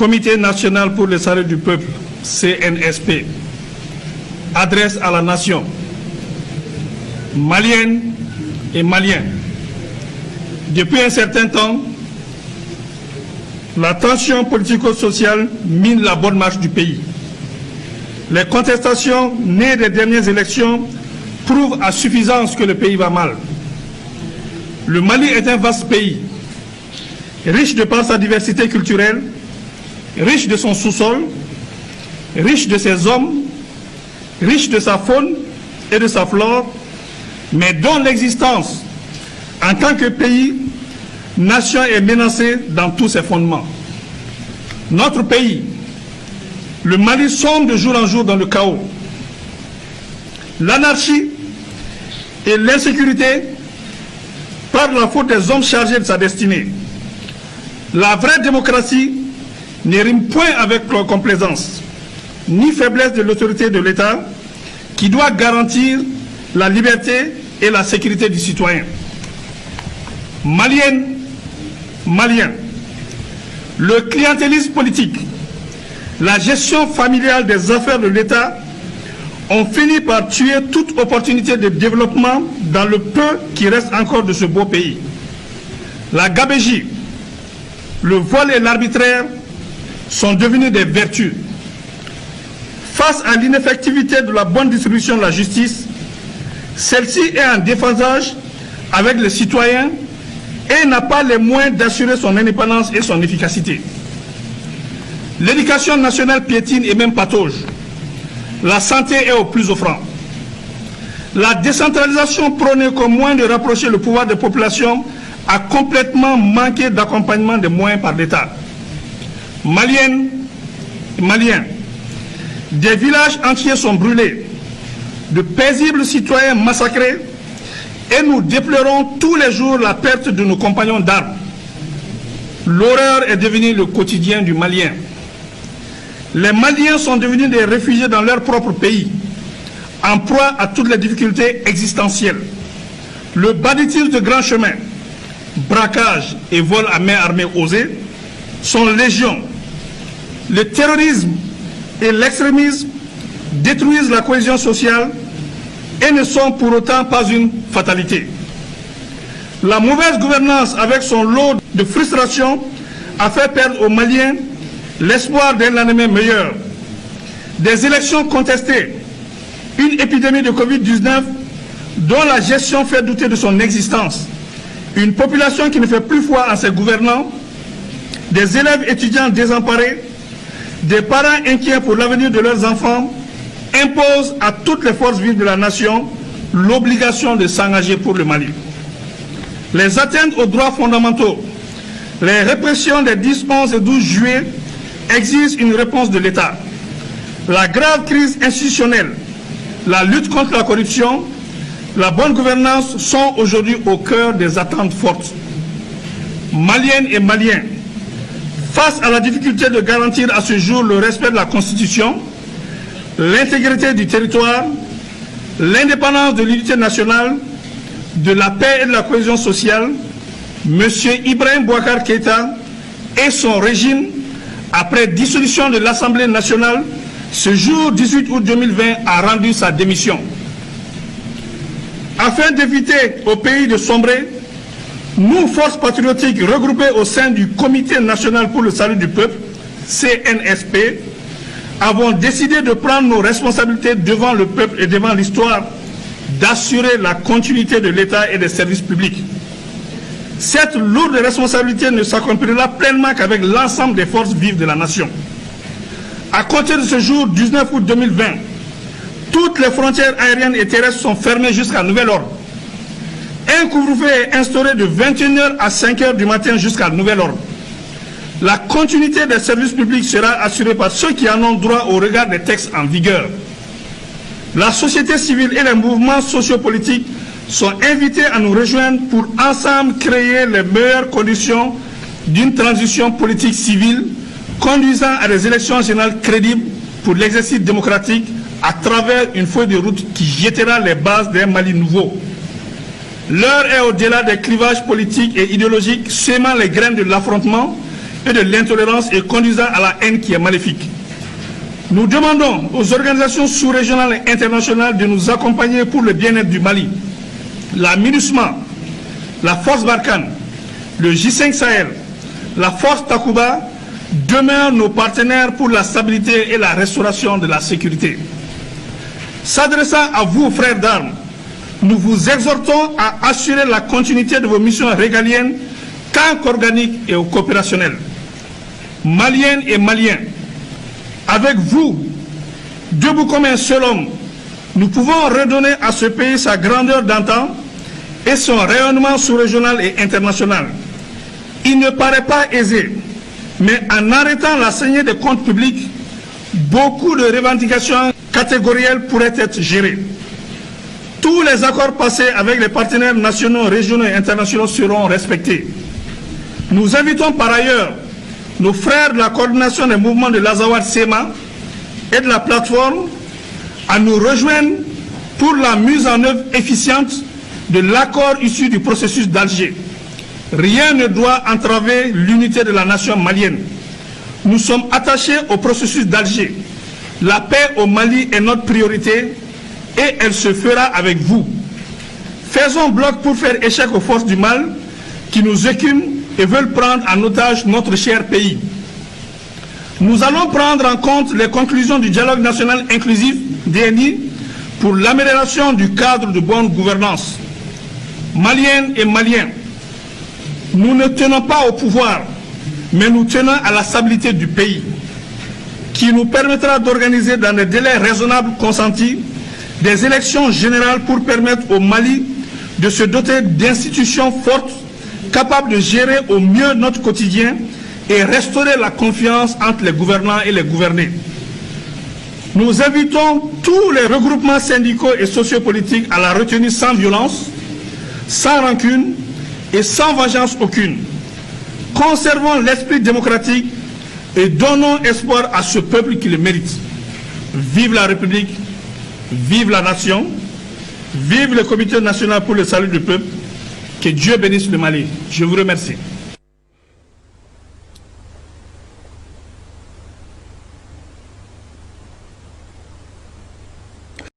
Comité national pour le salut du peuple, CNSP, adresse à la nation, malienne et maliens. Depuis un certain temps, la tension politico-sociale mine la bonne marche du pays. Les contestations nées des dernières élections prouvent à suffisance que le pays va mal. Le Mali est un vaste pays, riche de par sa diversité culturelle, riche de son sous-sol, riche de ses hommes, riche de sa faune et de sa flore, mais dont l'existence en tant que pays, nation est menacée dans tous ses fondements. Notre pays, le Mali, sombre de jour en jour dans le chaos. L'anarchie et l'insécurité par la faute des hommes chargés de sa destinée. La vraie démocratie ne rime point avec complaisance, ni faiblesse de l'autorité de l'État qui doit garantir la liberté et la sécurité du citoyen. Maliennes, Maliens, le clientélisme politique, la gestion familiale des affaires de l'État ont fini par tuer toute opportunité de développement dans le peu qui reste encore de ce beau pays. La gabégie, le vol et l'arbitraire sont devenus des vertus. Face à l'ineffectivité de la bonne distribution de la justice, celle-ci est en déphasage avec les citoyens et n'a pas les moyens d'assurer son indépendance et son efficacité. L'éducation nationale piétine et même patauge. La santé est au plus offrant. La décentralisation prônée comme moyen de rapprocher le pouvoir des populations a complètement manqué d'accompagnement des moyens par l'État. Maliennes et Maliens, des villages entiers sont brûlés, de paisibles citoyens massacrés, et nous déplorons tous les jours la perte de nos compagnons d'armes. L'horreur est devenue le quotidien du Malien. Les Maliens sont devenus des réfugiés dans leur propre pays, en proie à toutes les difficultés existentielles. Le banditisme de grand chemin, braquage et vol à main armée osés sont légion. Le terrorisme et l'extrémisme détruisent la cohésion sociale et ne sont pour autant pas une fatalité. La mauvaise gouvernance avec son lot de frustration a fait perdre aux Maliens l'espoir d'un lendemain meilleur. Des élections contestées, une épidémie de Covid-19 dont la gestion fait douter de son existence, une population qui ne fait plus foi en ses gouvernants, des élèves étudiants désemparés, des parents inquiets pour l'avenir de leurs enfants, imposent à toutes les forces vives de la nation l'obligation de s'engager pour le Mali. Les atteintes aux droits fondamentaux, les répressions des 10, 11 et 12 juillet exigent une réponse de l'État. La grave crise institutionnelle, la lutte contre la corruption, la bonne gouvernance sont aujourd'hui au cœur des attentes fortes. Maliennes et Maliens, face à la difficulté de garantir à ce jour le respect de la Constitution, l'intégrité du territoire, l'indépendance de l'unité nationale, de la paix et de la cohésion sociale, M. Ibrahim Boubacar Keïta et son régime, après dissolution de l'Assemblée nationale, ce jour 18 août 2020, a rendu sa démission. Afin d'éviter au pays de sombrer, nous, forces patriotiques regroupées au sein du Comité national pour le salut du peuple, CNSP, avons décidé de prendre nos responsabilités devant le peuple et devant l'histoire, d'assurer la continuité de l'État et des services publics. Cette lourde responsabilité ne s'accomplira pleinement qu'avec l'ensemble des forces vives de la nation. À compter de ce jour, 19 août 2020, toutes les frontières aériennes et terrestres sont fermées jusqu'à nouvel ordre. Un couvre-feu est instauré de 21h à 5h du matin jusqu'à nouvel ordre. La continuité des services publics sera assurée par ceux qui en ont droit au regard des textes en vigueur. La société civile et les mouvements sociopolitiques sont invités à nous rejoindre pour ensemble créer les meilleures conditions d'une transition politique civile conduisant à des élections générales crédibles pour l'exercice démocratique à travers une feuille de route qui jettera les bases d'un Mali nouveau. L'heure est au-delà des clivages politiques et idéologiques, sémant les graines de l'affrontement et de l'intolérance et conduisant à la haine qui est maléfique. Nous demandons aux organisations sous-régionales et internationales de nous accompagner pour le bien-être du Mali. La MINUSMA, la Force Barkhane, le J5 Sahel, la Force Takuba demeurent nos partenaires pour la stabilité et la restauration de la sécurité. S'adressant à vous, frères d'armes, nous vous exhortons à assurer la continuité de vos missions régaliennes tant qu'organiques et coopérationnelles. Maliennes et Maliens, avec vous, debout comme un seul homme, nous pouvons redonner à ce pays sa grandeur d'antan et son rayonnement sous-régional et international. Il ne paraît pas aisé, mais en arrêtant la saignée des comptes publics, beaucoup de revendications catégorielles pourraient être gérées. Tous les accords passés avec les partenaires nationaux, régionaux et internationaux seront respectés. Nous invitons par ailleurs nos frères de la coordination des mouvements de l'Azawad-Sema et de la plateforme à nous rejoindre pour la mise en œuvre efficiente de l'accord issu du processus d'Alger. Rien ne doit entraver l'unité de la nation malienne. Nous sommes attachés au processus d'Alger. La paix au Mali est notre priorité et elle se fera avec vous. Faisons bloc pour faire échec aux forces du mal qui nous écument et veulent prendre en otage notre cher pays. Nous allons prendre en compte les conclusions du dialogue national inclusif DNI pour l'amélioration du cadre de bonne gouvernance. Maliennes et Maliens, nous ne tenons pas au pouvoir, mais nous tenons à la stabilité du pays, qui nous permettra d'organiser dans des délais raisonnables consentis des élections générales pour permettre au Mali de se doter d'institutions fortes, capables de gérer au mieux notre quotidien et restaurer la confiance entre les gouvernants et les gouvernés. Nous invitons tous les regroupements syndicaux et sociopolitiques à la retenue sans violence, sans rancune et sans vengeance aucune. Conservons l'esprit démocratique et donnons espoir à ce peuple qui le mérite. Vive la République, vive la nation, vive le Comité national pour le salut du peuple. Que Dieu bénisse le Mali. Je vous remercie.